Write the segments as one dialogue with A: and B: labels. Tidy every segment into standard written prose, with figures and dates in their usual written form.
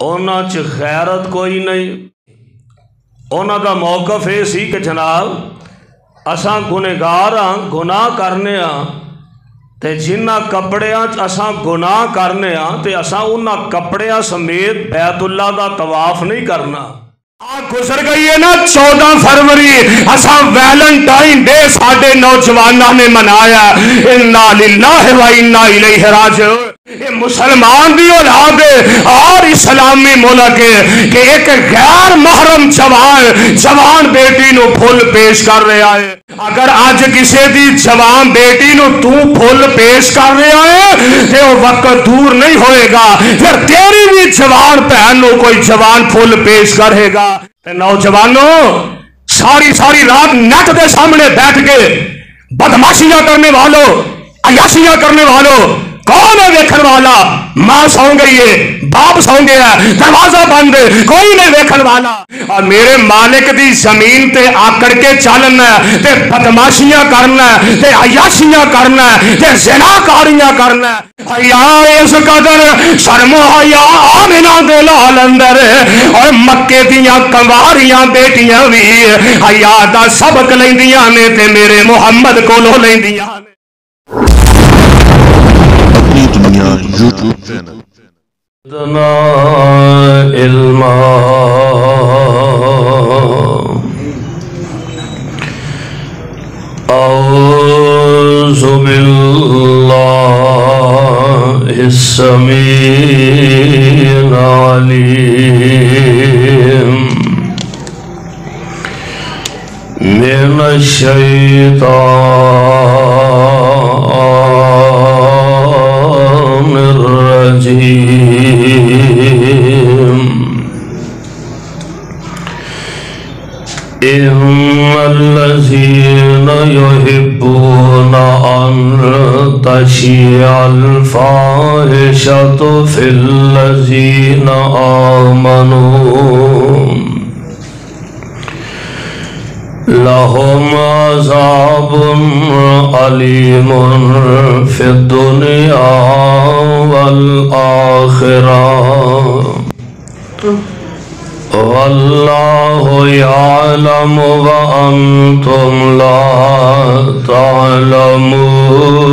A: اونا چ غیرت کوئی نہیں. اونا دا موقف ہے سی کہ جناب اساں گنہگار ہاں گناہ کرنے ہاں تے جنہ کپڑیاں اساں گناہ کرنے ہاں تے اساں انہاں کپڑیاں سمیت بیت اللہ دا طواف نہیں کرنا.
B: گزر گئی ہے نا 14 فروری اساں ویلنٹائن ڈے ساڈے نوجوانوں نے منایا. انا للہ و انا الیہ راجعون. یہ مسلمان بھی اولاد اور اسلامی ملک ہے کہ ایک غیر محرم جوان بیٹی نو پھول پیش کر رہا ہے. اگر آج کسی دی جوان بیٹی نو تو پھول پیش کر رہا ہے کہ وہ وقت دور نہیں ہوئے گا پھر تیری بھی جوان بہن نو کوئی جوان پھول پیش کرے گا. نوجوانوں ساری رات نیٹ دے سامنے بیٹھ کے بدماشیاں کرنے والوں عیاشیاں کرنے والوں کون ہے ویکھن والا؟ ماں سو گئی ہے، باپ سو گیا ہے، دروازہ بند ہے، کوئی نہیں ویکھن والا. اور میرے مالک دی زمین تے آکڑ کے چلنا ہے تے بدماشیاں کرنا ہے تے عیاشیاں کرنا ہے تے زناکاریاں کرنا ہے. حیا اس قدر شرم و حیا آمنہ دے لال اندر اور مکے دیاں کنواریاں بیٹیاں بھی حیا دا سبق لیندیاں نے تے میرے محمد کولوں لیندیاں نے.
C: دنیا یوٹیوب چینل
A: زدنا علما اعوذ باللہ السمیع العلیم من الشیطان الرجیم. ان الذین یحبون ان تشیع الفاحشۃ فی الذین آمنوا لهم عذاب علیم فی الدنیا والآخرہ واللہ یعلم وانتم لا تعلمون.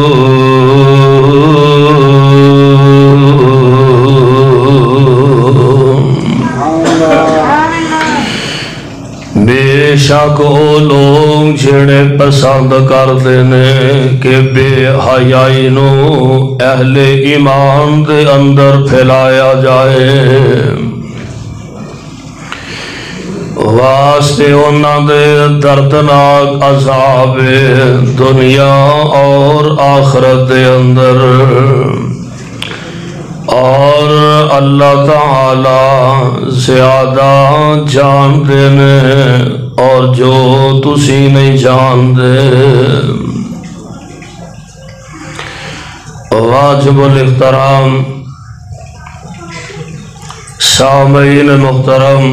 A: بے شک وہ لوگ جڑے پسند کرتے نے کہ بے حیائی نو اہل ایمان دے اندر پھیلایا جائے واسطے انہاں دے دردناک عذاب دنیا اور آخرت دے اندر. اور اللہ تعالی زیادہ جانتے نے اور جو تسی نہیں جانتے. واجب الاحترام سامعین محترم،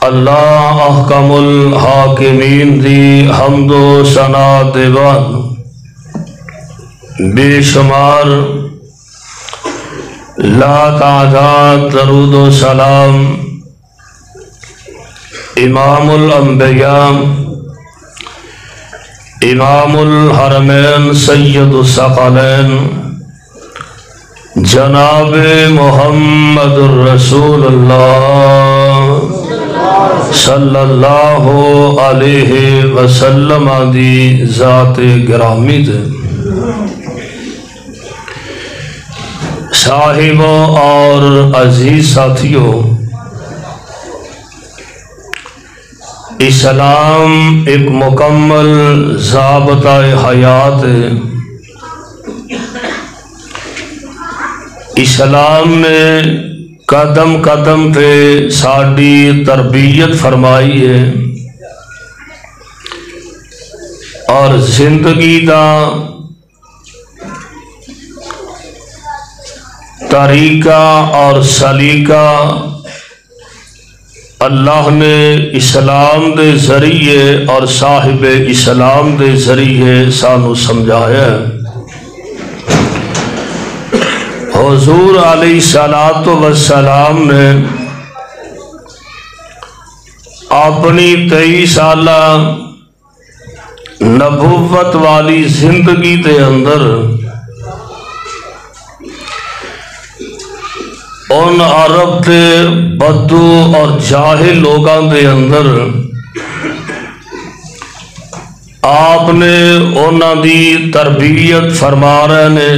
A: اللہ احکم الحاکمین دی حمد و ثنا دیوان بے شمار لا تعداد درود و سلام امام الانبیاء امام الحرمین سید الثقلین جناب محمد الرسول اللہ صلی اللہ علیہ وسلم دی ذات گرامی دے صاحبوں اور عزیز ساتھیوں، اسلام ایک مکمل ضابطہ حیات ہے. اسلام نے قدم قدم پہ ساڑی تربیت فرمائی ہے اور زندگی دا طریقہ اور سلیقہ اللہ نے اسلام دے ذریعے اور صاحب اسلام دے ذریعے سانو سمجھایا ہے. حضور علیہ السلام نے اپنی 23 سالہ نبوت والی زندگی دے اندر ان عرب دے بدو اور جاہل لوگاں دے اندر آپ نے انہاں دی تربیت فرما رہے نے،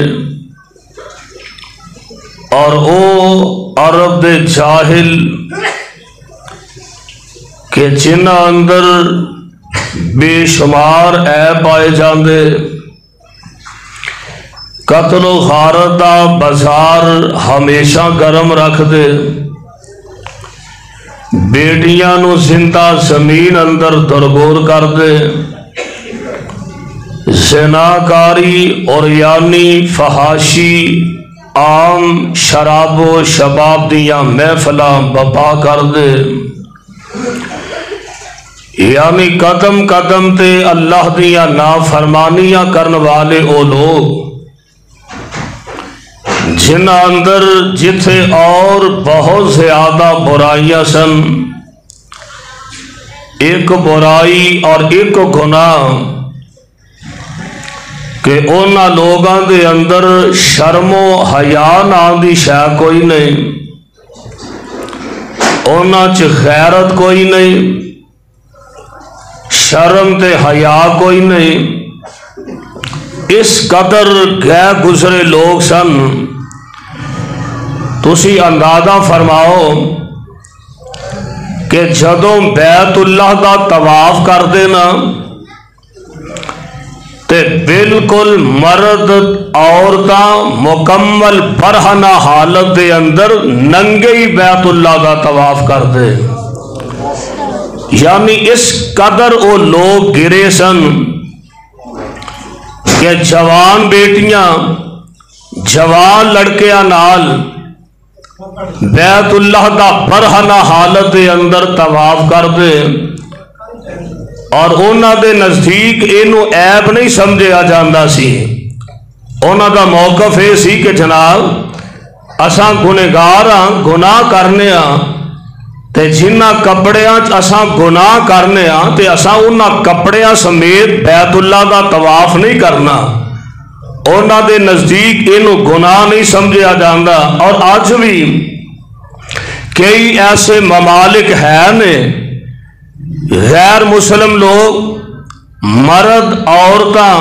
A: اور او عرب دے جاہل کہ جنہاں اندر بے شمار عیب پائے جاندے، قتل و غارت دا بازار ہمیشہ گرم رکھ دے، بیٹیاں نو زندہ زمین اندر درگور کر دے، زناکاری اور یعنی فحاشی عام شراب و شباب دیاں محفلاں بپا کر دے، یعنی قدم قدم تے اللہ دیاں نافرمانیاں کرن والے او لوگ جنہاں اندر جتھے اور بہت زیادہ برائیاں سن، ایک برائی اور ایک گناہ کہ انہاں لوگاں دے اندر شرم و حیا نام دی شے کوئی نہیں، انہاں چ غیرت کوئی نہیں، شرم تے حیا کوئی نہیں، اس قدر گئے گزرے لوگ سن۔ تسی اندازہ فرماؤ کہ جدوں بیت اللہ دا طواف کر دینا تے بالکل مرد عورتاں مکمل برہنہ حالت دے اندر ننگے ہی بیت اللہ دا طواف کر دے، یعنی اس قدر او لوگ گرے سن کہ جوان بیٹیاں جوان لڑکیاں نال بیت اللہ دا برہنہ حالت دے اندر طواف کر دے، اور انہاں دے نزدیک اینو عیب نہیں سمجھیا جاندا سی۔ انہاں دا موقف یہ سی کہ جناب اساں گنہگار ہاں، گناہ کرنے ہاں، تے جنہاں کپڑیاں اساں گناہ کرنے ہاں تے اساں انہاں کپڑیاں سمیت بیت اللہ دا طواف نہیں کرنا۔ انہاں دے نزدیک اینو گناہ نہیں سمجھیا جاندا، اور آج بھی کئی ایسے ممالک ہیں نے غیر مسلم لوگ مرد عورتاں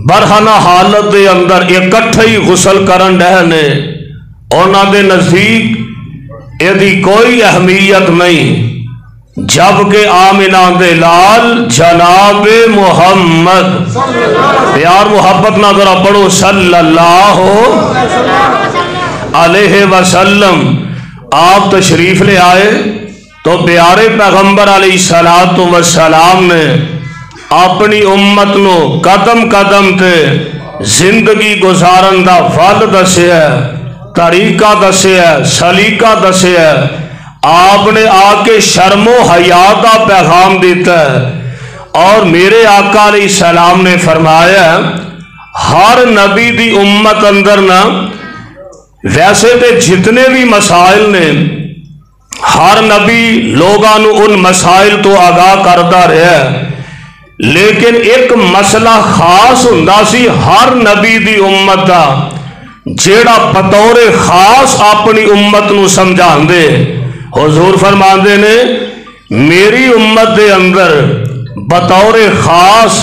A: برہنہ حالت دے اندر اکٹھے ہی غسل کرن ڈہے نے، انہاں دے نزدیک ایدی کوئی اہمیت نہیں، جبکہ آمنہ دے لال جناب محمد، پیار محبت نہ ذرا پڑھو صلی اللہ علیہ وسلم، آپ تشریف لے آئے تو پیارے پیغمبر علیہ السلام نے اپنی امت نو قدم قدم تے زندگی گزارن دا ول دسے ہے، طریقہ دسے ہے، سلیقہ دسے ہے، آپ نے آ کے شرم و حیا دا پیغام دیتا ہے، اور میرے آقا علیہ السلام نے فرمایا ہر نبی دی امت اندر نا ویسے تے جتنے بھی مسائل نے ہر نبی لوگانو ان مسائل تو آگاہ کرتا رہا ہے، لیکن ایک مسئلہ خاص ہوندا سی ہر نبی دی امت دا جیڑا بطور خاص اپنی امت نو سمجھان دے۔ حضور فرماندے نے میری امت دے اندر بطور خاص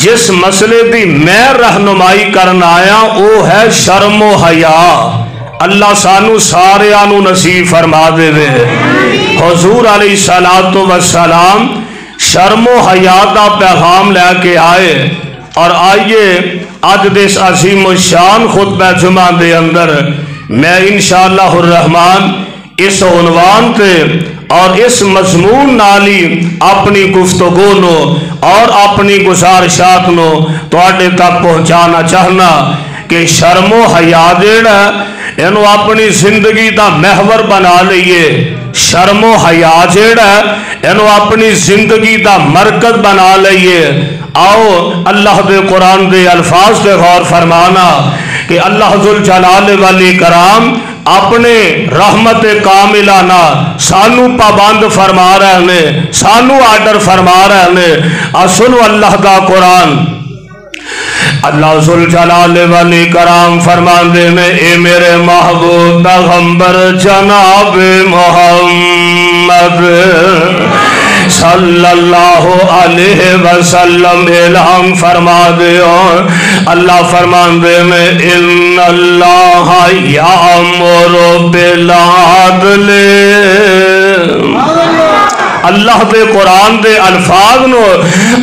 A: جس مسئلے دی میں رہنمائی کرنا آیا وہ ہے شرم و حیا۔ اللہ سانو سارے آنو نصیب فرما دے دے۔ حضور علیہ السلام شرم و حیا دا پیغام لے کے آئے، اور آئیے آج دس عظیم و شان خطبہ جمعہ دے اندر میں انشاءاللہ الرحمن اس عنوان تے اور اس مضمون نالی اپنی گفتگو نو اور اپنی گزارشات نو تواڈے تک پہنچانا چاہنا کہ شرم و حیا جیڑا اینو اپنی زندگی دا محور بنا لئیے، شرم و حیا جیڑا اینو اپنی زندگی دا مرکز بنا لئیے۔ آؤ اللہ دے قرآن دے الفاظ دے غور فرمانا کہ اللہ ذل جلال والی کرام اپنے رحمت کاملہ نہ سانو پابند فرما رہے ہیں، سانو آرڈر فرما رہے ہیں۔ سنو اللہ دا قرآن، اللہ ذل جلال والی کرام فرماندے نے اے میرے محبوب پیغمبر جناب محمد صلی اللہ علیہ وسلم اعلان فرما دیو، اللہ فرماندے نے ان اللہ یامر بالعدل، اللہ دے قرآن دے الفاظ نو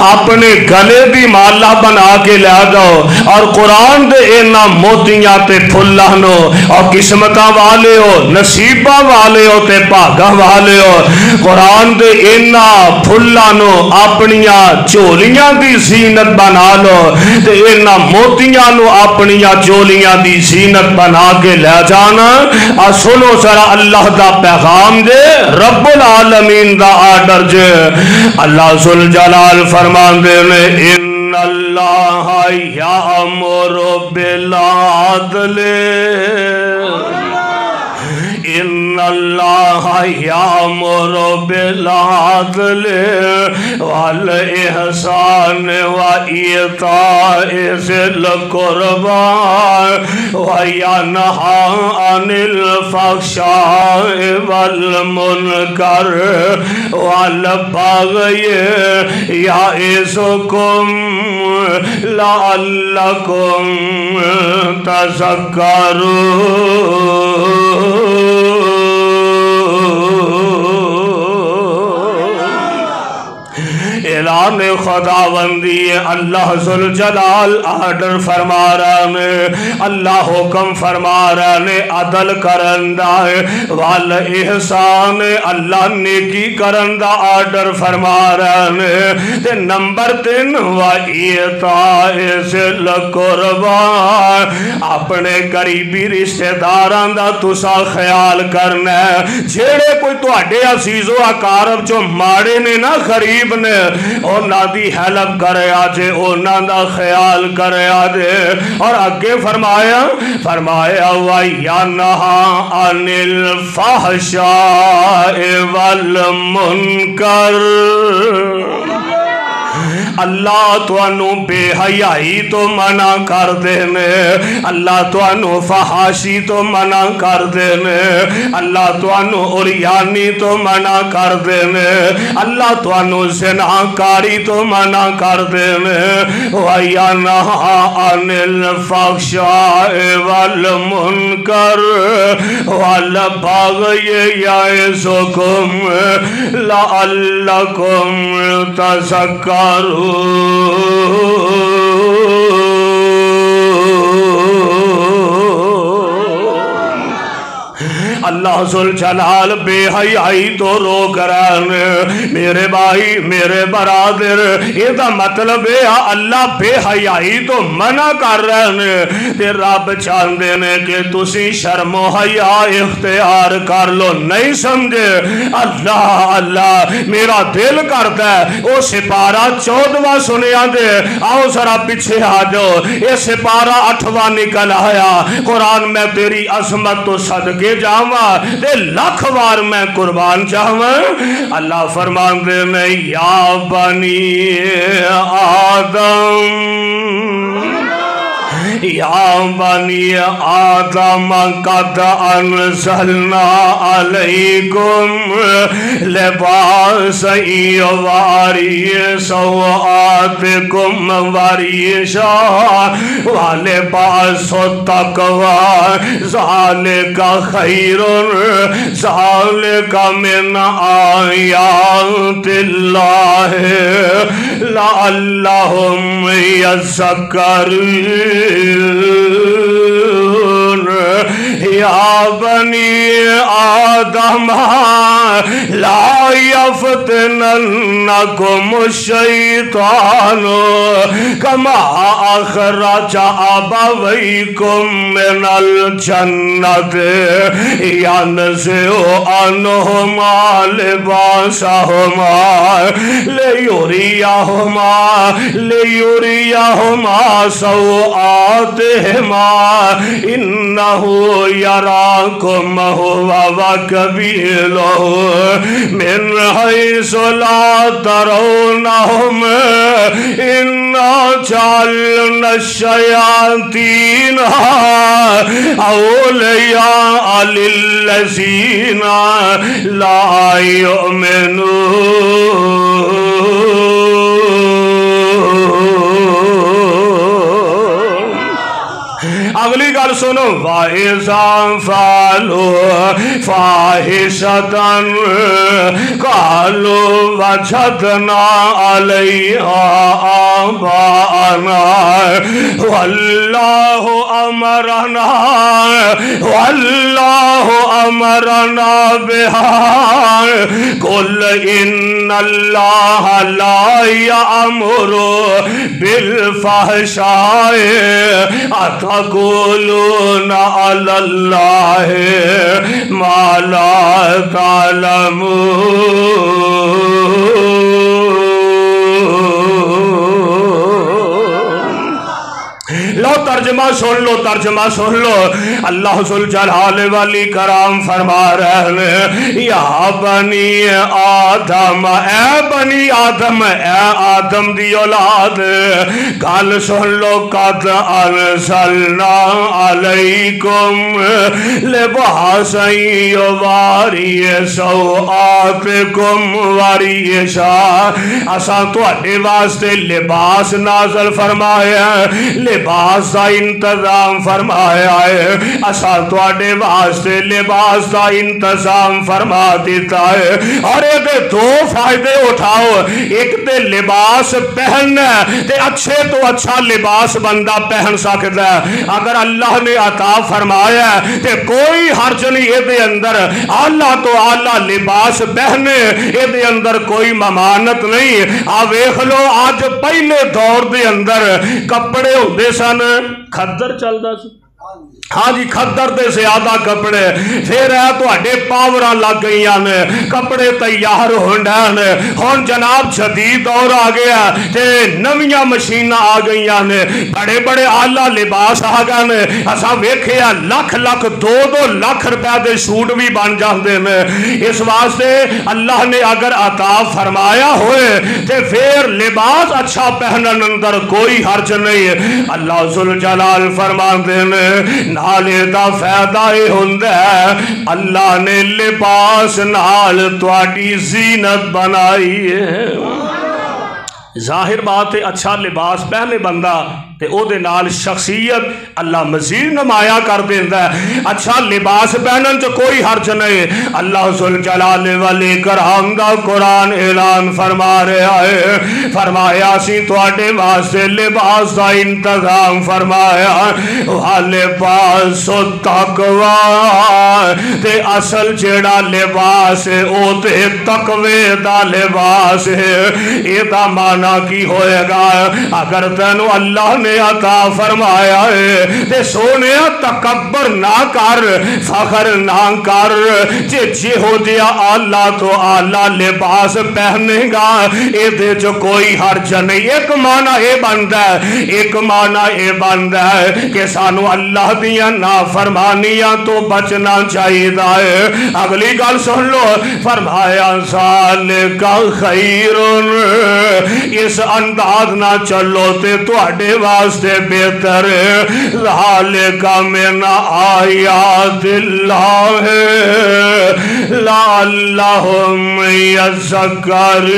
A: اپنے گلے دی مالا بنا کے لے جاؤ، اور قرآن دے اینا موتیاں تے پھلا نو اور قسمتاں والے ہو، نصیبہ والے ہو تے پاگا والے ہو، قرآن دے اینا پھلا نو اپنیاں چولیاں دی زینت بنا لو، تے اینا موتیاں نو اپنیاں چولیاں دی زینت بنا کے لے جانا۔ سنو سرا اللہ دا پیغام دے رب العالمین دا آرڈر جے، اللہ ذل جلال فرماندے نے ان اللہ یامر بالعدل، ان اللہ یامر بالعدل والاحسان وایتاء ذی القربی وینہی عن الفحشاء والمنکر والبغی یعظکم لعلکم تذکرون۔ اعلان خداوندی اللہ ذل جلال آرڈر فرما رہے ہیں، اللہ حکم فرما رہے ہیں عدل کرندہ والاحسان، اللہ نیکی کرندہ آرڈر فرما رہے ہیں۔ تے نمبر 3 وایتاء ذی القربی، اپنے قریبی رشتہ داران دا تسا خیال کرنا ہے، جیڑے کوئی تواڈے عزیز و اقارب جو ماڑے نے نا غریب نے، اونا دی ہیلپ کرے آجے، اونا دا خیال کرے آجے، اور آگے فرمایا وَيَنْهَى عَنِ الْفَحْشَاءِ وَالْمُنْكَرِ، اللہ تو انو بے حیائی تو منع کر دینے، اللہ تو انو فحاشی تو منع کر دینے، اللہ تو انو عریانی تو منع کر دینے، اللہ تو انو زناکاری تو منع کر دینے۔ وَيَنْهَى عَنِ الْفَحْشَاءِ وَالْمُنْكَرِ وَالْبَغْيِ يَعِظُكُمْ لَعَلَّكُمْ تَذَكَّرُونَ۔ اللہ ذل جلال بے حیائی تو روک رہے ہیں، میرے بھائی میرے برادر، یہ دا مطلب ہے اللہ بے حیائی تو منع کر رہے ہیں، تے رب چاندے نے کہ تسی شرم و حیا اختیار کر لو، نہیں سمجھے؟ اللہ اللہ میرا دل کرتا ہے وہ سپارہ 14واں سنیا دے، آؤ ذرا پیچھے آ جاؤ، یہ سپارہ 8واں نکل آیا، قرآن میں تیری عظمت تو صدقے جاؤں دے لاکھ بار میں قربان چاہوں۔ اللہ فرمان دے میں یا بنی آدم، یا بنی آدم قد انزلنا علیکم لباسا یواری سوآتکم وریشا ولباس التقوی ذالک خیر ذالک من آیات اللہ لعلہم یذکرون۔
B: या बनी आदम ला यफ्तिनन्नकुम शैतान कमा अखरज अबवैकुम मिनल जन्नत यनज़िउ अन्हुमा लिबासहुमा लियुरियहुमा सौआतिहिमा इन्नहु यराकुम हुवा व कबीलुहु मिन हैसु ला तरौनहुम इन्ना जअलना शयातीन औलिया लिल्लज़ीना ला युमिनून। अगली गल सुनो, वाइज़ा फ़अलू फ़ाहिशतन क़ालू वजदना अलैहा आबाअना वल्लाहु अमरना बिहा कुल इन्नल्लाह ला यअमुरु बिल फ़हशाए अतक़ूलूना अलल्लाहि मा ला तालमून। लो तर्जमा सुन लो, तर्जमा सुन लो। अल्लाह जुल जलाल वाली कराम फरमा रहे हैं, या बनी आदम, ए बनी आदम, ए आदम दी औलाद, गल सुन लो। कद अरसलना अलैकुम लिबासन युवारी सौआतिकुम वरीशा, असा तुहाडे वास्ते लिबास नाज़िल फरमाया, लिबास का इंतजाम फरमाया है। असा तुहाडे वास्ते लिबास का इंतजाम फरमा दिता है। और ये दो फायदे उठाओ, एक ते लिबास पहनना ते अच्छे तो अच्छा लिबास बंदा पहन सकता है। अगर अल्लाह ने अता फरमाया ते कोई हर्ज नहीं, ये अंदर आला तो आला लिबास पहने, ये अंदर कोई ममानत नहीं। आ वेख लो, आज पहले दौर के अंदर कपड़े होंदे सन, खद्दर चलदा सी, हाँ जी, खद्दर दे ज्यादा कपड़े। फिर है तुहाडे पावरां लग गईयां ने, कपड़े तैयार होण ने। हुण जनाब जदीद दौर आ गया ते नवीं मशीनां आ गईयां ने, बड़े बड़े आला लिबास आ गए ने। असा वेखिया लख लख 2-2 लाख रुपए के सूट भी बन जाते हैं। इस वास्ते अल्लाह ने अगर अता फरमाया होए ते फिर लिबास अच्छा पहनन अंदर कोई हर्ज नहीं। अल्लाह जुल जलाल फरमाते हैं, नाले दा फायदा ये हुंदा है, अल्लाह ने लिबास नाल तुहाडी जीनत बनाई है। जाहिर बात है, अच्छा लिबास पहने बंदा ते ओदे नाल शख्सियत अल्लाह मजीद नुमाया कर देंदा है। अच्छा लिबास पहनन च कोई हर्ज नहीं। अल्लाह जुल जलाल वाले कराम दा कुरान ऐलान फरमा रहा है, फरमाया सी तुहाडे वास्ते लिबास दा इंतजाम फरमाया, वाले पास तकवा ते असल जेड़ा लिबास है ओ ते तकवे दा लिबास है। एदा माना की होएगा, अगर तेनू अल्लाह ने अता फरमाया है ते सोने तकब्बर ना कर, फखर ना कर। जे जिहो जिहा आला तो आला लिबास पहनेगा एदे च कोई हर्ज नहीं। एक माना ये बनता है, एक माना ये बनता है कि सानू अल्लाह दियां नाफरमानियां तो बचना चाहिए है। अगली गल सुन लो, फरमाया ज़ालिका खैरुन, इस अंदाज ना चलो ते तुहाडे वास्ते बेहतर है। ज़ालिका मिन आयातिल्लाह लअल्लहुम यज़क्करून।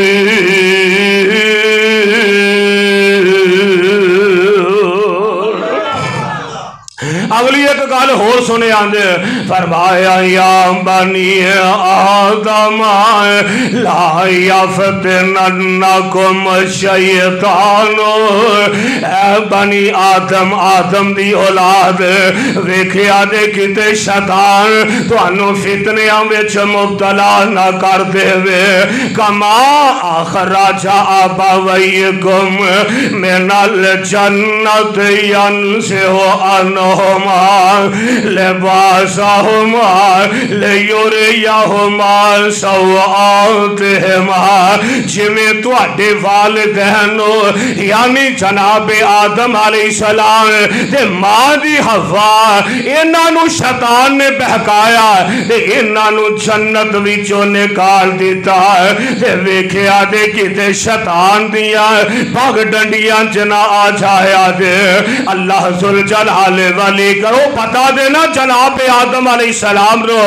A: अगली एक गल होर सुने आंदे फरमाया या बनी आदम ला यफ्तिनन्नकुम शैतान ऐ बनी आदम आदम दी औलाद वेखिया दे किते शैतान तुहानू फितनियां विच मुब्तला ना कर देवे कमा अखराजा अबवैकुम मिनल जन्नत यनसिहु अन्हुमा लिबासहुमा लियुरियहुमा सौआतिहिमा जिवें तुहाडे वालिदैन यानी जनाब आदम अलैहिस्सलाम ते मां दी हवा इन्हां नू शैतान ने बहकाया ते इन्हां नू जन्नत विचों निकाल दिता ते वेखिया दे किते शैतान दियां पग डंडियां च ना आ जाया दे अल्लाह जुल जलाल वाली करो पता देना जनाब आदम अलैहिस्सलाम रो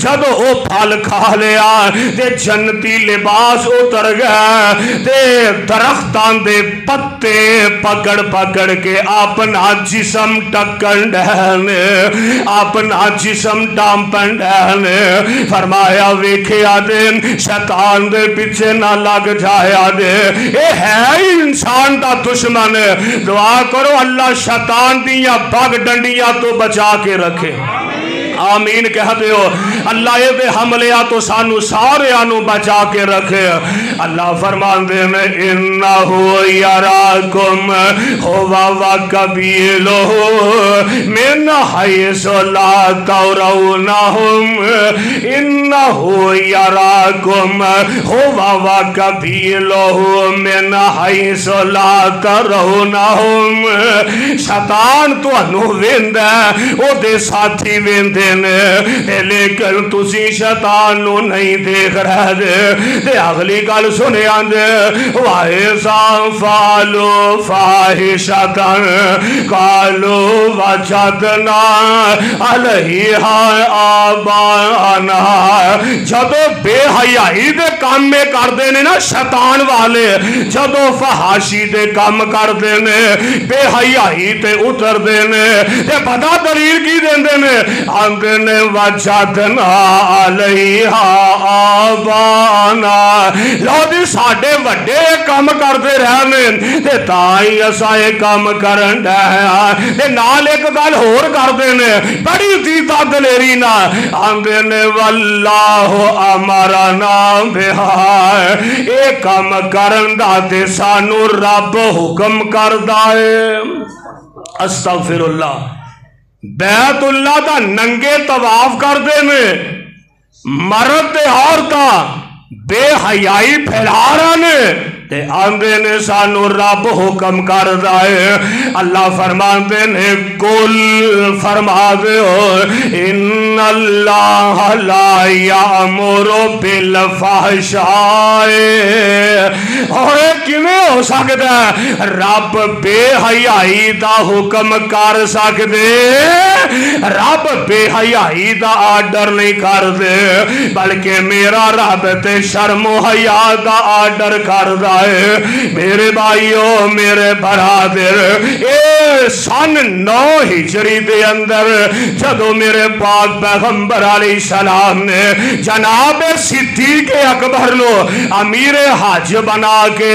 A: जब वो फल खा लिया ते जन्नती लिबास उतर गया ते दरख्तां दे पत्ते पकड़ पकड़ के अपना जिस्म टक्कन डहन अपना जिस्म डांपन डहन फरमाया वेखिया दे शैतान दे पीछे ना लग जाया दे ये है इंसान दा दुश्मन दुआ करो अल्लाह शैतान दियां पग डंडियां तो बचा के रखे आमीन कहते हो अल्लाह ये हमलिया तो सानू सारियां नू बचा के रखे अल्लाह फरमांदे ने इन्नहु यराकुम हुवा व कबीलुहु मिन हैसु ला तरौनहुम इन्नहु यराकुम हुवा व कबीलुहु मिन हैसु ला तरौनहुम शैतान तुहानू वेंदा ओदे साथी वेंदे लेकिन तुसी शैतान नू नहीं देख रहे ते अगली गल सुने आंदे वाइज़ा फ़अलू फ़ाहिशतन क़ालू वजदना अलैहा आबाना जदों बेहयाई दे काम में करते ने ना शैतान वाले जदों फहाशी दे काम करते ने बेहयाई ते उतरते ने ते पता दलील की देंदे ने ने वजदना अलैहा आबाना लोदी साडे वड्डे काम करते रहने ते ताई असा ये काम करन डे ते नाल एक गल होर करदे ने बड़ी दीदा दलेरी ना आंदे ने वल्लाहु अमरना बिहा ये काम करन दा ते सानू रब हुक्म करदा है अस्तगफिरुल्लाह बैतुल्ला दा नंगे तवाफ करते ने मर्द ते औरतां बेहयाई फैला रहे ने ते आंदे ने सानू रब हुक्म करदा है अल्लाह फरमाते ने कुल फरमा दे इन्नल्लाह ला यामुरु बिल फहशाए और किवें हो सकदा रब बेहयाई दा हुक्म कर सकदे रब बेहयाई दा आर्डर नहीं करदे बल्कि मेरा रब ते शर्म हया दा आर्डर करदा मेरे भाइयों मेरे बरादर ए सन 9 हिजरी दे अंदर जदों मेरे पाक पैगंबर अलैहिस्सलाम ने जनाब सिद्दीक अकबर लो अमीर हज बना के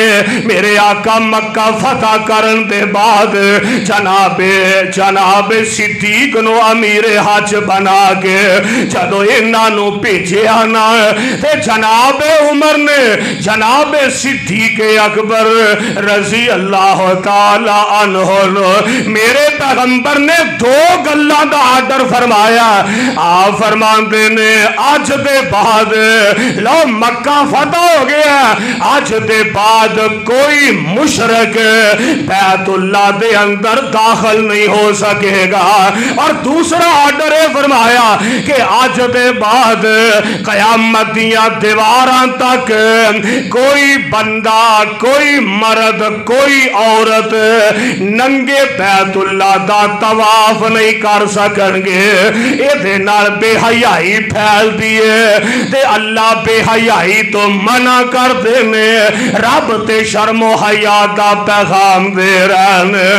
A: मेरे आका मक्का फतह करन दे बाद जनाब सिद्दीक नो अमीर हज बना के जदों इन्हां नू भेजिया ना ते जनाब उमर ने जनाब सिद्दीक के अकबर रजी अल्लाह ताला अन्हो मेरे पैगंबर ने 2 गल्लां दा आर्डर फरमाया आप फरमाते ने अज दे बाद लो मक्का फतह हो गया अज दे बाद कोई मुशरक बैतुल्लाह दे अंदर दाखिल नहीं हो सकेगा और दूसरा आर्डर है फरमाया कि अज दे बाद कयामत दियां दीवारां तक कोई बंदा
B: کوئی مرد کوئی عورت ننگے بیتاللہ دا طواف نہیں کر سکن گے. یہ بے حیائی پھیل دیے تے اللہ بے حیائی تو منع کر دینے. رب تے شرم و حیا دا پیغام دے رہے.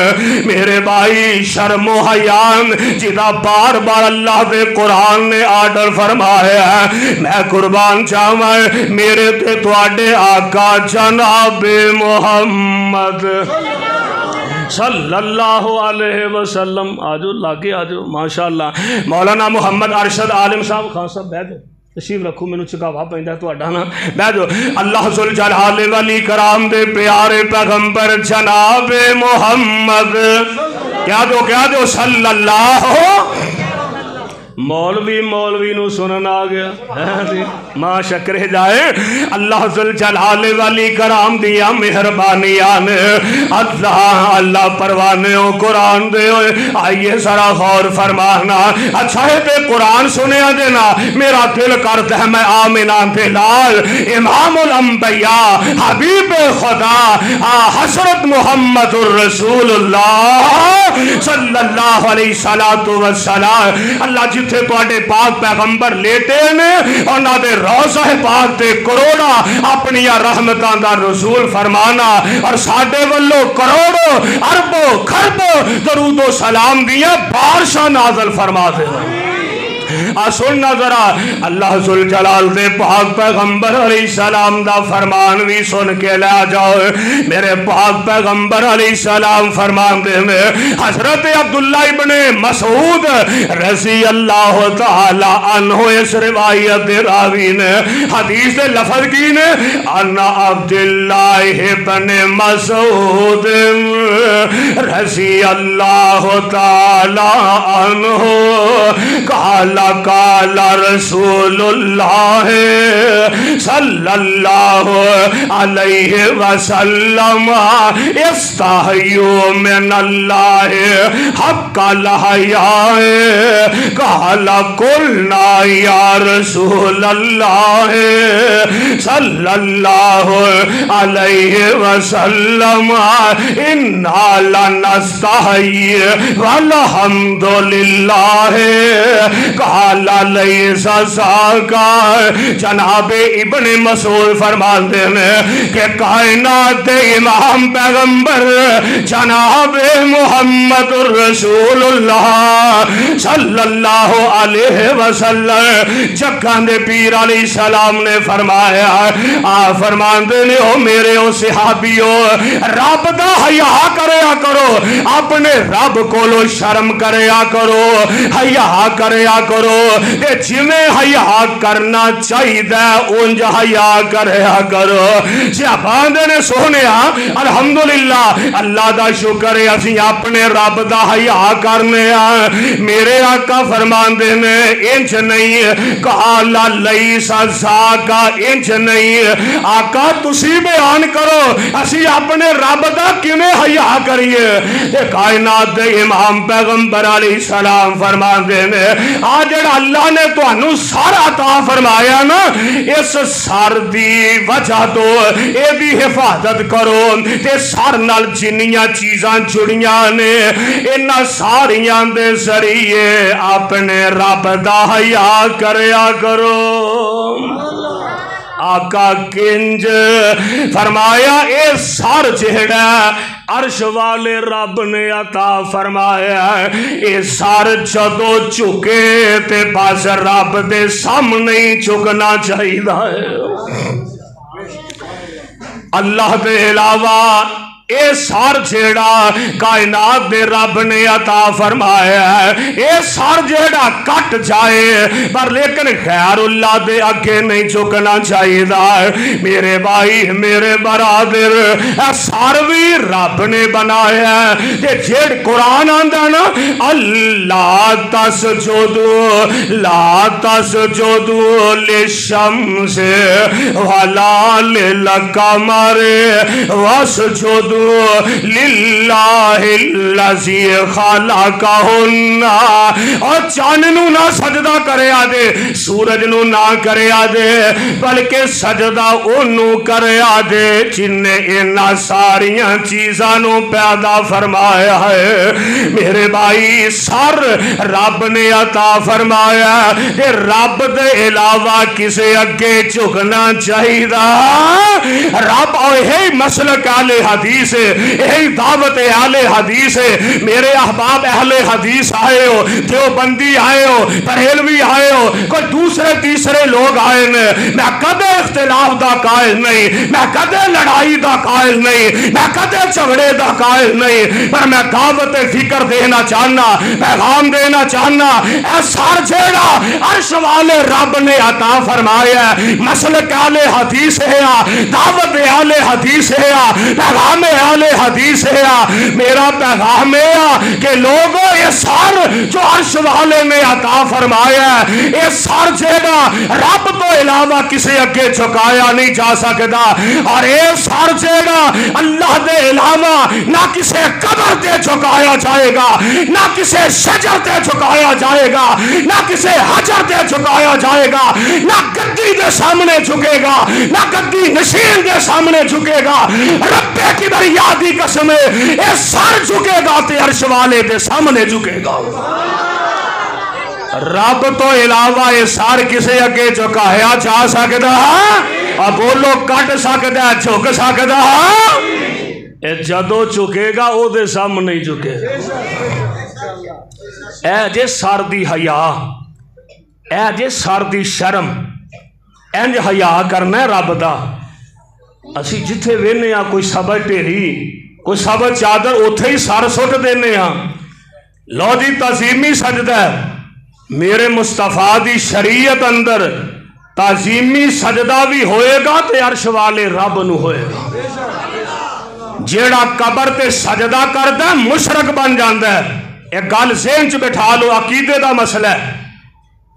B: میرے بھائی شرم و حیا جدا بار بار اللہ دے قرآن نے آرڈر فرمایا ہے. میں قربان چاہواں میرے تے تواڈے آقا جناب محمد صلی اللہ علیہ وسلم. آجو لاگے آجو ماشاءاللہ. مولانا محمد ارشد عالم صاحب خان صاحب بیٹھ جاؤ تشریف رکھو. مینوں چکاوا پیندا تہاڈا نا. بیٹھ جاؤ. اللہ ذوالجلال ولی کرام دے پیارے پیغمبر جناب محمد کیا دو صلی اللہ. مولوی نو سنن آ گیا ماں شکر جائے. اللہ ذوالجلال والی کرام دیا مہربانیاں نے. اللہ پروانے ہو قرآن دے ہوئے. آئیے ذرا غور فرمانا. اچھا ہے تے قرآن سنیا دینا. میرا دل کرتا ہے میں آمنہ بلال امام الانبیاء حبیب خدا حضرت محمد الرسول اللہ صلی اللہ علیہ وسلم. اللہ جتنے تواڈے پاک پیغمبر لیٹے نے انہاں دے روضہ پاک تے کروڑا اپنی رحمتاں دا رسول فرمانا اور ساڈے ولو کروڑوں اربوں خربوں درود و سلام دیا بارشاں نازل فرما دے. سننا ذرا اللہ ذوالجلال دے پاک پیغمبر علیہ السلام دا فرمان بھی سن کے لے جاؤ. میرے پاک پیغمبر علیہ السلام فرمان دے میں حضرت عبداللہ ابن مسعود رضی اللہ تعالی عنہ اس روایت راوی نے حدیث دے لفظ کی نے انا عبداللہ ابن مسعود رضی اللہ تعالی عنہ قال قال رسول اللہ صلی اللہ علیہ وسلم استحیوا من اللہ حق الحیاء. قال قلنا یا رسول اللہ صلی اللہ علیہ وسلم انا لنستحی والحمد للہ. قال لیس ذاکا. جناب ابن مسعود فرماتے ہیں کہ کائنات امام پیغمبر جناب محمد الرسول اللہ صلی اللہ علیہ وسلم جگان دے پیر علیہ السلام نے فرمایا فرماندے نے او میرے او صحابیو رب دا حیا کریا کرو. اپنے رب کولو شرم کریا کرو حیا کریا کرو. جویں حیا کرنا چاہیے اونج حیا کریا کرو. صحابہ نے سونیا الحمدللہ اللہ دا شکر ہے اسی اپنے رب دا حیا کرنے. میرے آقا فرماندے نے انج نہیں قال لیس ذاکا انج نہیں. آقا تسی بیان کرو اسی اپنے رب دا کیویں حیا کریے. کائنات دے امام پیغمبر علیہ السلام فرماندے نے آ جڑا اللہ نے تانوں سارا عطا فرمایا نا اس سر دی وجہ تو اے دی حفاظت کرو تے سر نال جنیاں چیزاں جڑیاں نے انہاں ساریاں دے ذریعے اپنے رب دا حیا کریا کرو. آقا کنج فرمایا اے سر جہڑا عرش والے رب نے عطا فرمایا اے سر جدو چکے تے بس رب دے سامنے چکنا چاہیے. اللہ دے علاوہ اے سار جیڑا کائنات دے رب نے عطا فرمایا ہے اے سار جیڑا کٹ جائے پر لیکن خیر اللہ دے اگے نہیں چکنا چاہیے. میرے بھائی میرے برادر اے سار بھی رب نے بنایا ہے. تے جیڑ قرآن آندا نا اللہ تسجدو لا تسجدو للشمس ولا للقمر واسجدو लिल्लाहिल्लज़ी खलक़हुन्ना, और चांद नू ना सजदा करया दे, सूरज नू ना करया दे, बल्कि सजदा ओनू करया दे जिन्ने इन्हां सारियां चीज़ां नू पैदा फरमाया है। मेरे भाई सर रब ने अता फरमाया, ते रब दे इलावा किसे अगे झुकना चाहिए। रब और यही मसलक आले हदीस है, यही दावत आले हदीस है। मेरे अहबाब अहले हदीस आए हो, देवबंदी आए हो, बरेलवी आए हो, कोई दूसरे तीसरे लोग आए ने, मैं कदे इख्तिलाफ दा कायल नहीं, मैं कदे लड़ाई दा कायल नहीं, मैं कदे झगड़े दा कायल नहीं, पर मैं दावत फिक्र देना चाहना, पैगाम देना चाहना। ऐ सर जेड़ा अर्श वाले रब ने अता फरमाया, मसलक आले हदीस है, दावत आले हदीस है, पैगाम आले हदीस है। मेरा पैगाम है कि लोगों ये सर जो अर्श वाले ने अता फरमाया, ये सर जेड़ा रब तो इलावा किसी अगे झुकाया नहीं जा सकता, और ये सर जेड़ा अल्लाह दे इलावा ना किसी कब्र ते झुकाया जाएगा, ना किसी शजर ते झुकाया जाएगा, ना किसी हजर ते झुकाया जाएगा, ना गद्दी दे सामने झुकेगा, ना गद्दी नशीन दे सामने झुकेगा। रब्बे की दरिया दी कसम, ये सर झुकेगा ते अर्श वाले दे सामने झुकेगा। रब तो इलावा ये सर किसे अगे झुकाया जा सकता है? और बोलो कट सकता है, झुक सकता है? जदों झुकेगा ओदे सामने ही झुकेगा। ऐ जे सर दी हया, ऐ जे सर दी शर्म, इंज हया करना है रब दा। असी जिथे वेने आ, कोई सबज ढेरी, कोई सबज चादर, उथे ही सर सुट देने आ। लो जी तज़ीमी सजदा है। मेरे मुस्तफा दी शरीयत अंदर ताजीमी सजदा भी होएगा ते अर्श वाले रब नू होएगा। जेड़ा कबर ते सजदा करदा मुशरक बन जाता है। एक गल ज़हन च बिठा लो, अकीदे दा मसला है,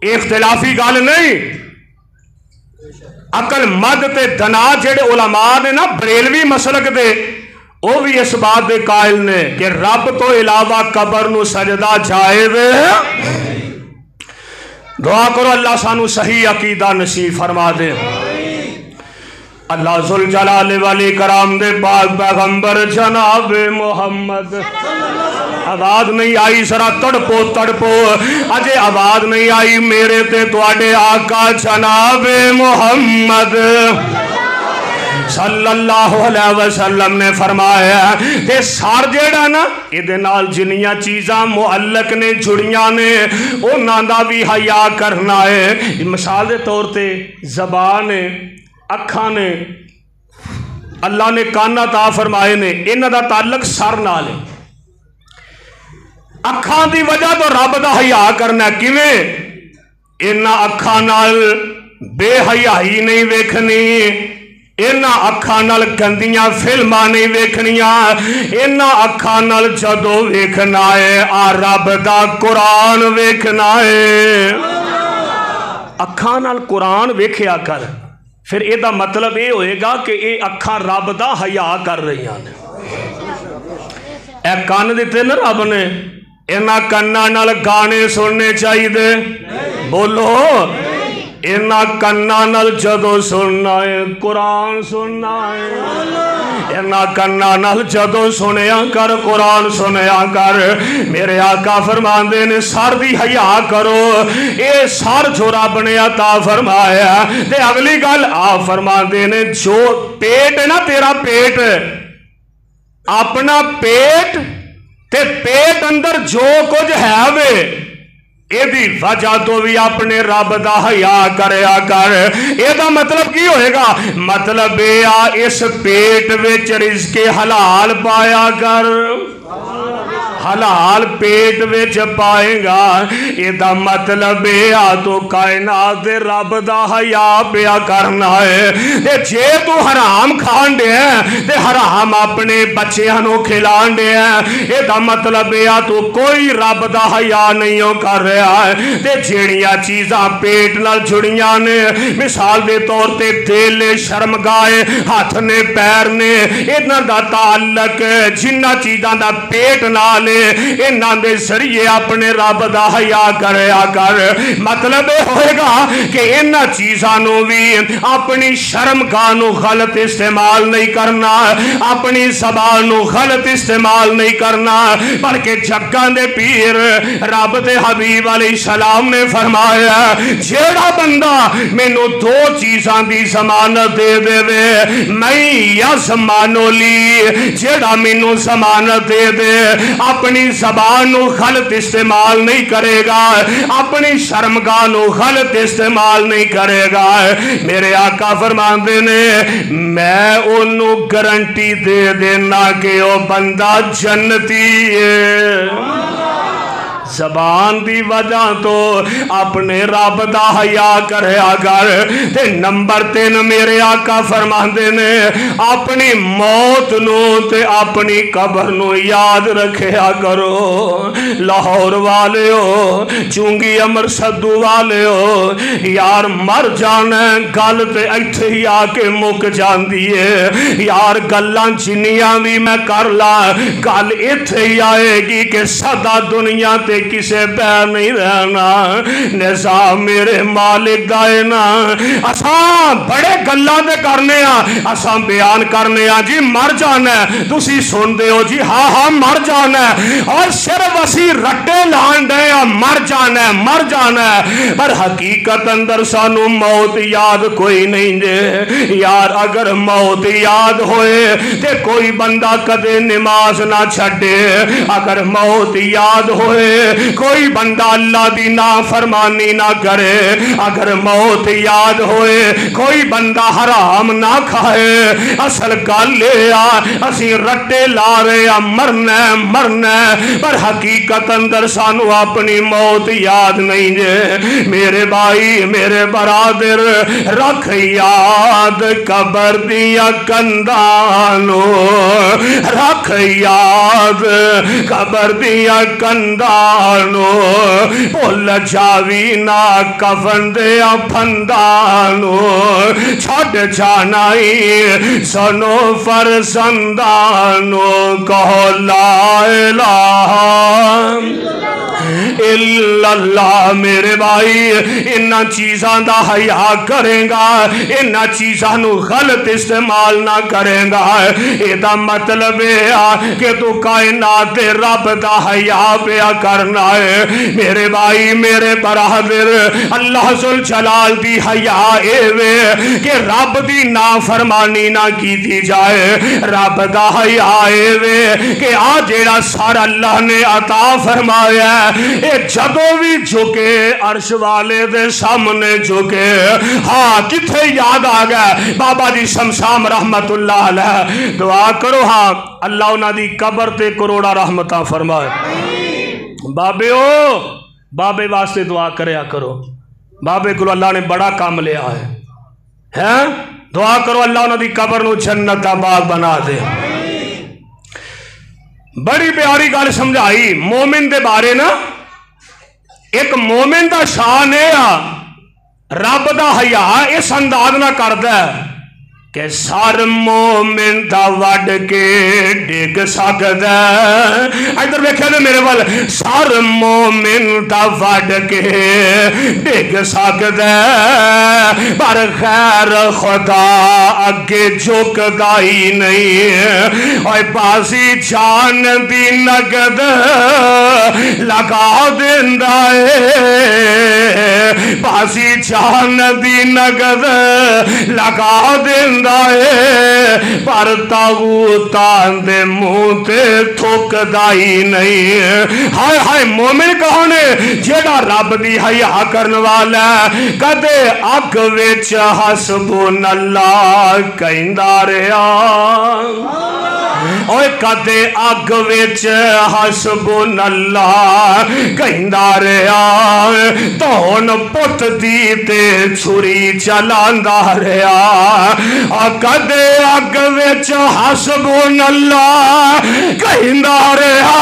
B: इख्तिलाफी गल नहीं। अकल मद ते दना जेड़े उलमा ने ना बरेलवी मसलक दे, वो भी इस बात दे कायल ने कि रब तो इलावा कबर नू सजदा जायज़। दुआ करो अल्लाह सानू सही अकीदा नसीब फरमा दे। अल्लाह जुल जलाल वाली कराम दे पाक पैगंबर जनाब मोहम्मद। आवाज नहीं आई, जरा तड़पो तड़पो, अजे आवाज नहीं आई। मेरे ते तुहाडे आका जनाब मोहम्मद सल्लल्लाहु अलैहि वसल्लम ने फरमाया ते सर जेड़ा ना इहदे नाल जिन्नियां चीज़ां मुअल्लक ने जुड़ियां ने उन्हां दा भी हया करना है। मिसाल दे तौर ते ज़बान ने, अखां ने, अल्लाह ने कान अता फरमाए ने, इन्हां दा ताल्लुक सर नाल है। अखां दी वजह तो रब दा हया करना किवें? इन्हां अखां नाल बेहयाई नहीं वेखनी, इन्हां अखां नाल गंदियां फिल्मां नहीं वेखनियां, इन्हां अखां नाल जदों वेखना है आ रब दा कुरान वेखना है। अखां नाल कुरान वेखिया कर, फिर इहदा मतलब ये होएगा कि ये अखां रब दा हया कर रही ने। ए कान दिते ना रब ने, इन्हां कन्नां नाल गाने सुनने चाहिए। बोलो, इन्हां कन्नां नाल जदों सुनना है कुरान सुनना है। इन्हां कन्नां नाल जदों सुनिया कर कुरान सुनिया कर। मेरे आका फरमांदे ने सर दी हया करो, ये सर जो रब ने अता फरमाया। ते अगली गल आप फरमांदे ने जो पेट है ना तेरा पेट, अपना पेट ते पेट अंदर जो कुछ है वे एदी वजह तो भी अपने रब दा हया करया कर। एदा मतलब की होएगा? मतलब ये आ इस पेट विच रिज़्क़े हलाल पाया कर।
A: हलाल पेट विच पाएगा। इहदा मतलब है तो कायनात दे रब दा हया पिया करना है। ते जे तू हराम खान दिया ते हराम अपने बच्चियां नूं खिलान दिया, इहदा मतलब है तू कोई रब दा हया नहीं हो कर रहा है। ते जिहड़ियां चीज़ां पेट नाल जुड़ियां ने, मिसाल दे तौर ते दिल, शर्मगाह, हाथ ने, पैर ने, इन्हां दा ताल्लुक जिन्हां चीज़ां दा पेट नाल इन्हां दे जरिए अपने रब दा हया करया कर। मतलब यह होएगा कि इन्हां चीज़ां नूं भी अपनी शर्मगाह नूं गलत इस्तेमाल नहीं करना, अपनी ज़बान नूं गलत इस्तेमाल नहीं करना, बल्कि जग्गां दे पीर रब दे हबीब अलैहिस्सलाम ने फरमाया जेड़ा बंदा मैनू दो चीज़ां दी जमानत दे देवे, मैं यज़मानुली, जेड़ा मैनू जमानत दे दे अपनी ज़बान नूं गलत इस्तेमाल नहीं करेगा, अपनी शर्मगाह नूं गलत इस्तेमाल नहीं करेगा, मेरे आका फरमांदे ने मैं उन्नू गारंटी दे देना कि वो बंदा जन्नती है। जबान दी वजह तो अपने रब दा हया करया कर। ते नंबर 3 मेरे आका फरमांदे ने अपनी मौत नूं ते अपनी कबर नूं याद रखया करो। लाहौर वाले हो, चुंगी अमर सद्दू वाले हो, यार मर जाना गल ते इत्थे ही आके मुक जांदी है। यार गल्लां जिन्नियां भी मैं कर ला गल इत्थे ही आएगी कि सदा दुनिया ते किसे पैर नहीं रहना। निज़ाम मेरे मालिक दा है ना, असा बड़े गल्लां दे करने आ, असा बयान करने आ जी मर जाना है, तुसी सुनदे हो जी हाँ हाँ मर जाना है, और सिर्फ असी रट्टे लान दे आ मर जाना है मर जाना है, पर हकीकत अंदर सानू मौत याद कोई नहीं जे। यार अगर मौत याद होए ते कोई बंदा कदे नमाज ना छड्डे, अगर मौत याद होए कोई बंदा अल्लाह दी नाफरमानी ना करे, अगर मौत याद होए कोई बंदा हराम ना खाए। असल गल असी रट्टे ला रहे आ मरना मरना, पर हकीकत अंदर सानू अपनी मौत याद नहीं जे। मेरे भाई मेरे बरादर रख याद कबर दिया कंधानो, रख याद कबर दिया कंधानो, भुल जावी ना कफन दिया फंदानो, छड़ जाना ही सनो फरजंदानो, कहो ला इलाहा इल्लल्लाह। मेरे भाई इन्हां चीज़ां दा हया करेगा, इन्हां चीज़ां नू गलत इस्तेमाल ना करेगा, इहदा मतलब है कि तू कायनात दे रब दा हया पिया करना है। मेरे भाई मेरे बरादर अल्लाह जुल जलाल दी हया एवे कि रब दी नाफरमानी ना कीती जाए, रब दा हया एवे कि आ जेड़ा सारा अल्लाह ने अता फरमाया ये जदों भी झुके अर्श वाले दे सामने झुके। हाँ किथे याद आ गया बाबा जी शमशाम रहमतुल्लाह अलैह, दुआ करो हाँ अल्लाह उन्हां दी कबर ते करोड़ा रहमतां फरमाए। बाबे ओ बाबे वास्ते दुआ करया करो, बाबे को अल्लाह ने बड़ा काम लिया है दुआ करो अल्लाह उन्हां दी कबर नूं जन्नत दा बाग बना दे। बड़ी प्यारी गल समझाई मोमिन दे बारे ना, एक मोमिन दा शान रब दा हया इस अंदाज ना करदा कि सर मोमिन दा वड के डिग सकदा। इधर वेख्या ने मेरे वाल, सर मोमिन दा वड के डिग सकदा, पर खैर खुदा अगे झुकदा ही नहीं। ओए बाजी जान दी नगद लगा देंदा है, बाजी जान दी नगद लगा देंदा
B: دیندہ ہے پر تاغوتاں دے منہ تے تھوکدا ہی نہیں۔ ہائے ہائے مومن کون ہے؟ جیڑا رب دی حیا کرن والا ہے، کدے اگ وچ حسبنا اللہ کہندا رہیا، اوے کدے اگ وچ حسبنا اللہ کہندا رہیا، تون پت دی تے چھری چلاندا رہیا، کدے اگ وچ حسبنا اللہ کہندا رہیا،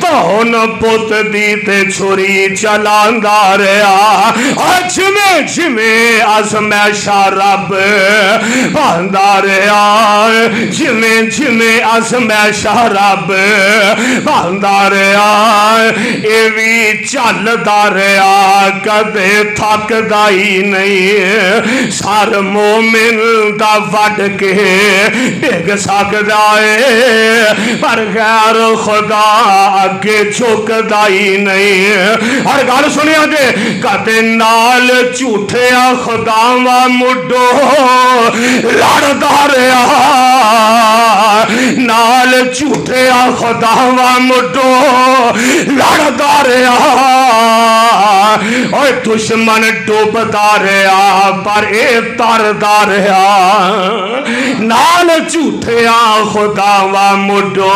B: تون پت دی تے چھری چلاندا رہیا، جویں جویں ازمائشاں رب پاندا رہیا، جویں جویں ازمائشاں رب پاندا رہیا، اے وی چلدا رہیا، کدے تھکدا ہی نہیں۔ سر مومن دا وڈ کے ڈگ سکدا ہے پر غیر خدا اگے جھکدا ہی نہیں۔ اور گل سنیا جے، کدے نال جھوٹیا خداواں مڈو لڑدا رہیا، نال جھوٹیا خداواں مڈو لڑدا رہیا، اوے دشمن ڈوبدا رہیا پر اے تردا رہیا، نال جھوٹیا خداواں مڈو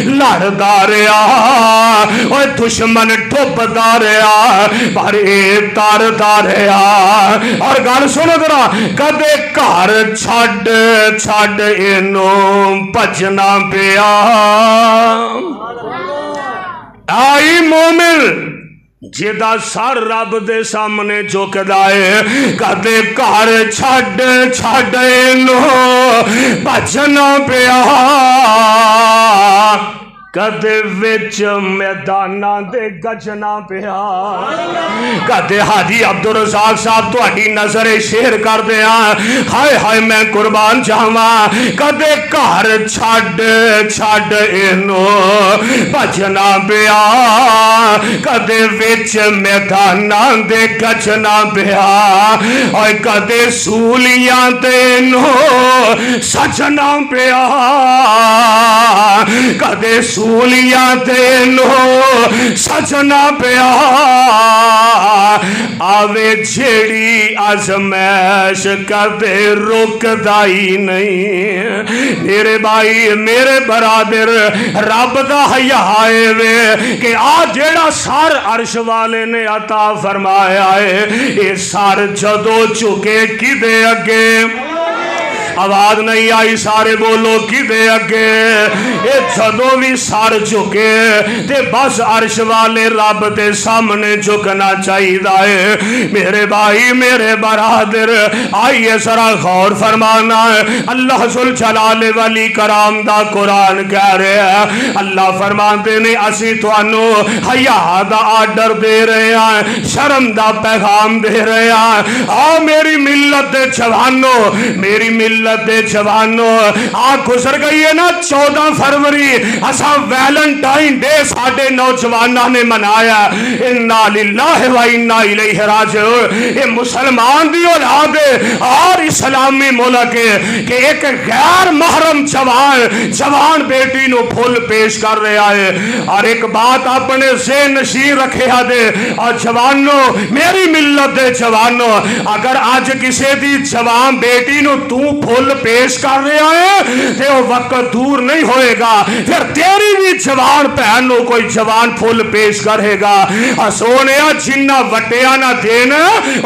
B: لڑدا رہیا، اوے دشمن ڈوبدا رہیا پر اے تردا رہیا۔ اور گل سنو ذرا، کدے گھر چھڈ چھڈ اینوں بھجنا پیا، آئی مومن جیدہ سر رب دے سامنے جھکدا ہے، کدے گھر چھڈ چھڈ اینوں بھجنا پیا، کدے وچ میداناں دے گجنا پیا، کدے حاجی عبدالرزاق صاحب تہاڈی نظر شیر کر دیاں، ہائے ہائے میں قربان جاواں، کدے گھر چھڈ چھڈ اینوں بھجنا پیا، کدے وچ میداناں دے گجنا پیا، اور کدے سولیاں تے اینوں سجنا پیا، کدے سولیاں تینوں سجنا پیا، آوے جھیڑی آزمائش کدے رکدا ہی نہیں۔ میرے بھائی میرے برادر، رب دا حیا ہے وے کہ آ جیڑا سر عرش والے نے عطا فرمایا ہے، اے سر جدو چکے کدے اگے، آواز نہیں آئی سارے بولو کدے اگے، اے جدو بھی سر جھکے تے بس عرش والے رب دے سامنے جھکنا چاہیے۔ میرے بھائی میرے برادر آئیے ذرا غور فرمانا، اللہ ذوالجلال والاکرام دا قرآن کہہ رہے ہیں، اللہ فرماتے نے اسی تانوں حیا دا آرڈر دے رہے ہیں، شرم دا پیغام دے رہے ہیں۔ آؤ میری ملت دے جوانوں، میری ملت دے جوانوں، آج گزر گئی ہے نا 14 فروری، اساں ویلنٹائن ڈے ساڑھے نوجوانہ نے منایا، انا للہ و انا الیہ راجعون۔ یہ مسلمان دی اولاد ہے اور اسلامی ملک ہے کہ ایک غیر محرم جوان بیٹی نو پھول پیش کر رہا ہے، اور ایک بات اپنے ذہن نشین رکھے دے، اور جوانوں میری ملت دے جوانوں، اگر آج کسی دی جوان بیٹی نو تو پھول پیش کر رہا ہے تے وہ وقت دور نہیں ہوئے گا، پھر تیری بھی جوان پہنو کوئی جوان پھول پیش کرے گا۔ سونے جنہ وٹیا نہ دینا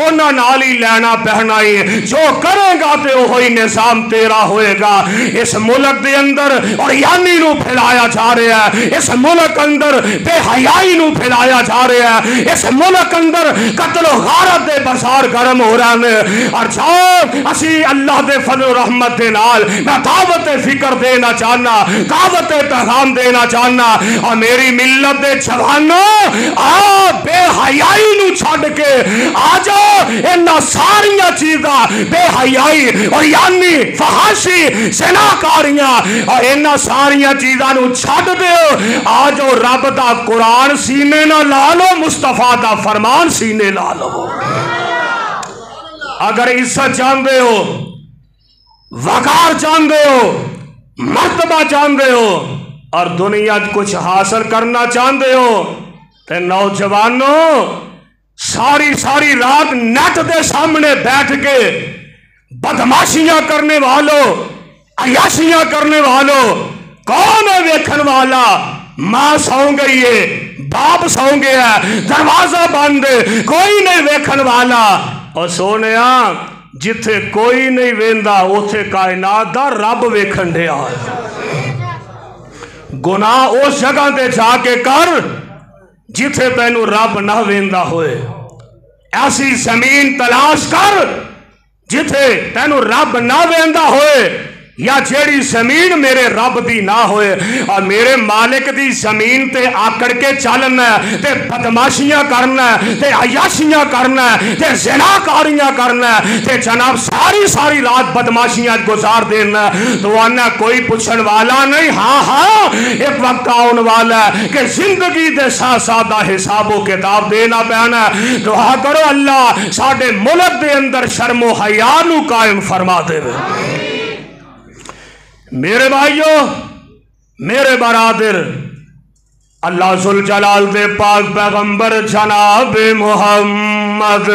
B: انہاں نال ہی لینا پہنائی، جو کرے گا تے وہی نظام تیرا ہوئے گا۔ اس ملک دے اندر اور یعنی نو پھیلایا جا رہا ہے، اس ملک اندر بے حیائی نو پھیلایا جا رہا ہے، اس ملک اندر قتل و غارت دے بازار گرم ہو رہے ہیں، اور جاؤ اسی اللہ دے فضل و رحمت دے نال میں دعوت فکر دینا چاہنا، دعوت پیغام دینا چاہنا، اور میری ملت دے جوانوں آ بے حیائی نو چھڑ کے آ جاؤ، انہاں ساریاں چیزاں بے حیائی اور یعنی فحاشی زناکاریاں اور انہاں ساریاں چیزاں نو چھڑ دیو، آ جاؤ رب دا قرآن سینے نہ لالو، مصطفیٰ دا فرمان سینے لالو۔ اگر عزت چاہتے ہو
A: वकार चाहते हो, मर्तबा चाहते हो और दुनिया कुछ हासिल करना चाहते हो, तो नौजवानों सारी सारी रात नेट के सामने बैठ के बदमाशियां करने वालों, अयाशियां करने वालों, कौन है वेखन वाला? मां सौ गई है, बाप सौ गया, दरवाजा बंद, कोई नहीं वेखन वाला। और सोने जिथे कोई नहीं वेंदा उथे कायनात दा रब वेखन दिया। गुनाह उस जगह ते जाके कर जिथे तैनू रब ना वेंदा होए। ऐसी जमीन तलाश कर जिथे तैनू रब ना वेंदा होए, या जेड़ी जमीन मेरे रब दी ना होए। और मेरे मालिक दी जमीन ते आकड़ के चलना, ते बदमाशियां करना, ते अयाशियां करना, ते ज़िनाकारियां करना, ते जनाब सारी सारी रात बदमाशियां गुजार देना। तो आना कोई पूछन वाला नहीं। हाँ हाँ, एक वक्त आने वाला है कि जिंदगी दे साथ साथ हिसाबो किताब देना पैना। दुआ करो अल्लाह साडे मुल्क दे अंदर शर्मो हया नू कायम फरमा देवे। मेरे भाइयों, मेरे बरादर, अल्लाह जुल जलाल दे पाक पैगंबर जनाब मुहम्मद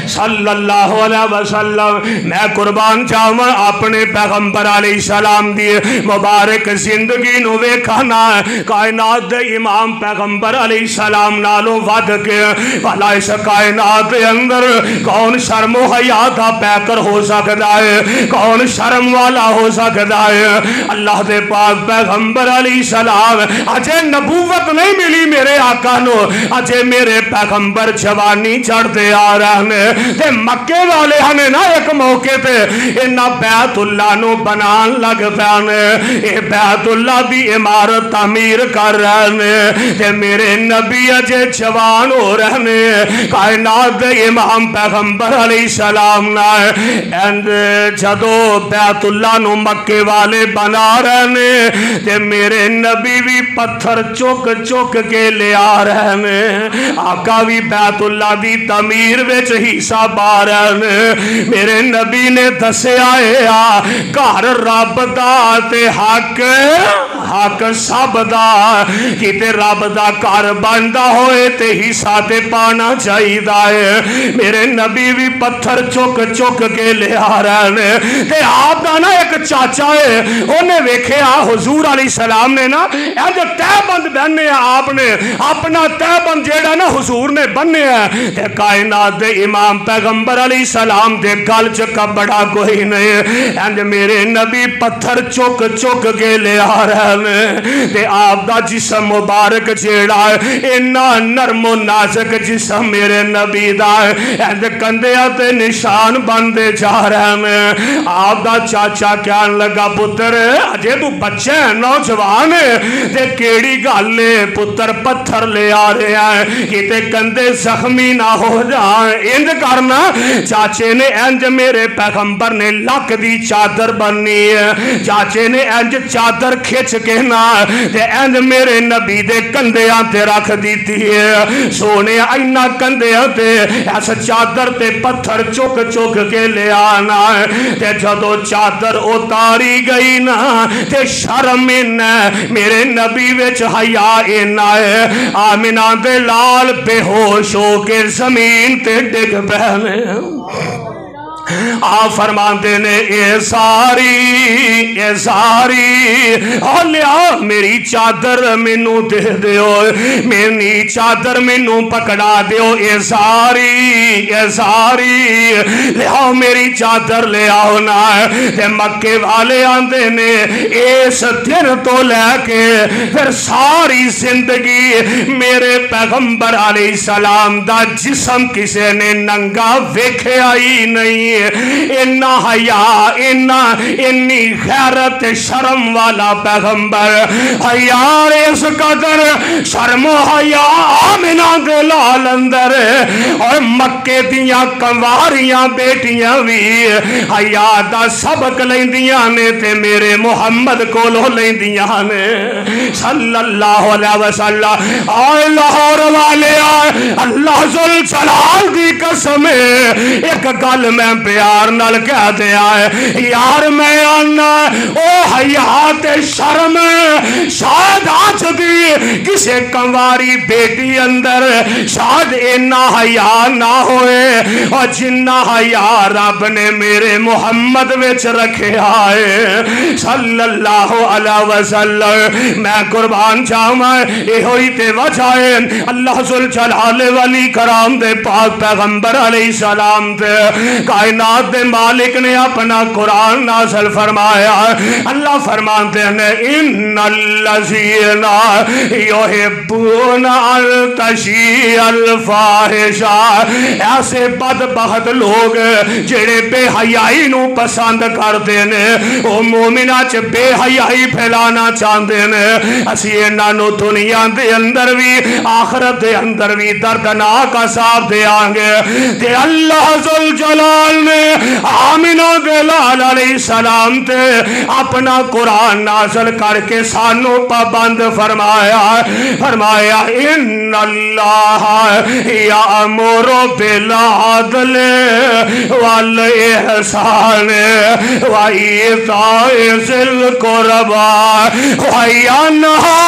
A: सल्लल्लाहु अलैहि वसल्लम मैं कुर्बान जावा अपने पैगंबर अलैहि सलाम दी मुबारक जिंदगी नू वेखना। कायनात दे इमाम पैगंबर अलैहि सलाम नालों वध के भला इस कायनात दे अंदर कौन शर्मो हया दा पैकर हो सकता है? कौन शर्म वाला हो सकता है? अल्लाह दे पाक पैगंबर अलैहि सलाम अजे नबूवत नहीं मिली मेरे आका नू, अजे मेरे पैगंबर जवानी चढ़ते आ रहे ने। ते मक्के वाले हने ना एक मौके ते इन्ना बैतुल्ला नु बनान लग पैने, ये बैतुल्ला दी इमारत तामीर कर रहे ने। ते मेरे नबी अजे जवान हो रहे ने। कायनात दे इमाम पैगंबर अलैहि सलाम ना एंड जदो बैतुल्ला नु मक्के वाले बना रहे ने, ते मेरे नबी भी पत्थर चुक चुक के ले आ रहे ने। आका भी बैतुल्ला दी तमीर विच हिस्सा पा रहे ने। मेरे नबी ने दस्या घर रब दा ते हक हक सब दा, किते रब दा घर बनता होए ते हिस्सा ते पाना चाहिदा है। मेरे नबी भी पत्थर चुक चुक के ले आ रहे ने। ते आप दा ना एक चाचा है, उन्हें वेख्या हुजूर अलैहि सलाम ने ना इंज तहबंद बन्ने, आपने अपना तहबंद जेड़ा ना हुजूर ने बन्ने ते कायनात दे इमाम पैगंबर अलैहि सलाम दे गल च कपड़ा कोई नहीं। इंज मेरे नबी पत्थर चुक चुक के ले आ रहे ने। ते आप दा जिस्म मुबारक जेड़ा इन्ना नरमो नाजुक जिस्म मेरे नबी दा इंज कंधियां ते निशान बनते जा रहे ने। आप दा चाचा कहन लगा पुत्र अजे तू बच्चा है, नौजवान है, ते केड़ी गल है पुत्र पत्थर ले आ रहा है, किते कंधे जख्मी ना हो जाए। इंज करना चाचे ने इंज मेरे पैगंबर ने लक दी चादर बननी है। चाचे ने इंज चादर खिंच के ना ते इंज मेरे नबी दे कंधियां ते रख दी है। सोने इन्ना कंधियां ते इस चादर ते पत्थर चुक चुक के ले आना ते जदों चादर उतारी गई ना ते शर्म इन्ना मेरे नबी विच हया इन्ना है। आमिना दे लाल बेहोश हो के जमीन ते डिग पैने। आप फरमाते ने ए सारी लिया मेरी चादर मैनू दे दियो, मेरी चादर मैनू पकड़ा दियो। ए सारी लियाओ मेरी चादर ले आओ ना। ते मक्के वाले आंदे ने इस दिन तो लैके फिर सारी जिंदगी मेरे पैगंबर अलैहि सलाम दा जिस्म किसे ने नंगा वेख्या ही नहीं। इन्ना हया इन्नी गैरत शर्म वाला पैगंबर हयार इस कदर शर्मो हया आमिना दे लाल अंदर और मक्के दियां कंवारियां बेटियां भी हया दा सबक लैंदियां ने ते मेरे मुहम्मद कोलों लैंदियां ने सल्लल्लाहु अलैहि वसल्लम। आए लाहौर वाले अल्लाह जुल जलाल दी कसम एक गल मैं
B: प्यार नाल कह दिया है यार मैं आना ओ हया ते शर्म शायद आज दी किसे कंवारी बेटी अंदर शायद इन्ना हया ना होए और जिन्ना हया रब ने मेरे मुहम्मद विच रखिया है सल्लल्लाहु अलैहि वसल्लम। मैं कुर्बान जावां इहो ही ते वजह है अल्लाह जुल जलाल वली कराम दे पाक पैगंबर अलैहिस्सलाम ते कायनात दे मालिक ने अपना कुरान नाज़िल फरमाया। अल्लाह फरमाते हैं इन्नल्लज़ीना युहिब्बूना अन तशीअल फाहिशा, ऐसे बदबख्त लोग जेड़े बेहयाई नू पसंद करते ने वो मोमिना च बेहयाई फैलाना चाहते ने। असी इन्हां नू दुनिया दे अंदर भी आखिरत दे अंदर भी दर्दनाक अज़ाब देंगे। ते अल्लाह जुल जलाल ने आमिना दे लाल अलैहिस्सलाम ते अपना कुरान नाज़िल करके सानू पाबंद फरमाया। फरमाया इन्नल्लाह यामुरु बिल अदल वल इहसान व ईताइ ज़िल कुरबा व यन्हा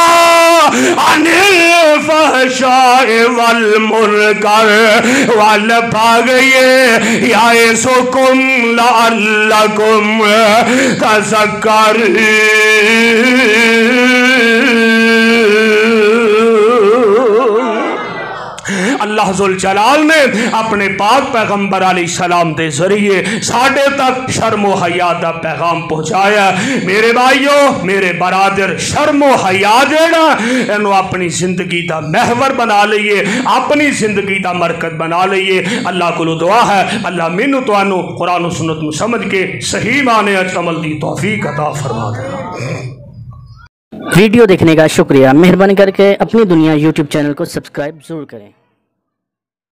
B: अनिल फहशाइ वल मुनकर वल बग़य यइज़ुकुम लअल्लकुम तज़क्करून। अल्लाह जुल जलाल ने अपने पाक पैगंबर अलैहिस्सलाम के जरिए साढ़े तक शर्मो हया का पैगाम पहुँचाया। मेरे भाइयों मेरे बरादर शर्मो हया जेड़ा इन्हों अपनी जिंदगी का महवर बना लीए, अपनी जिंदगी का मरकज बना लीए। अल्लाह को दुआ है अल्लाह मैनू तुहानू कुरान सुन्नत नू समझ के सही माने अमल की तौफीक अता फरमा दे।
D: वीडियो देखने का शुक्रिया। मेहरबानी करके अपनी दुनिया यूट्यूब चैनल को सब्सक्राइब जरूर करें।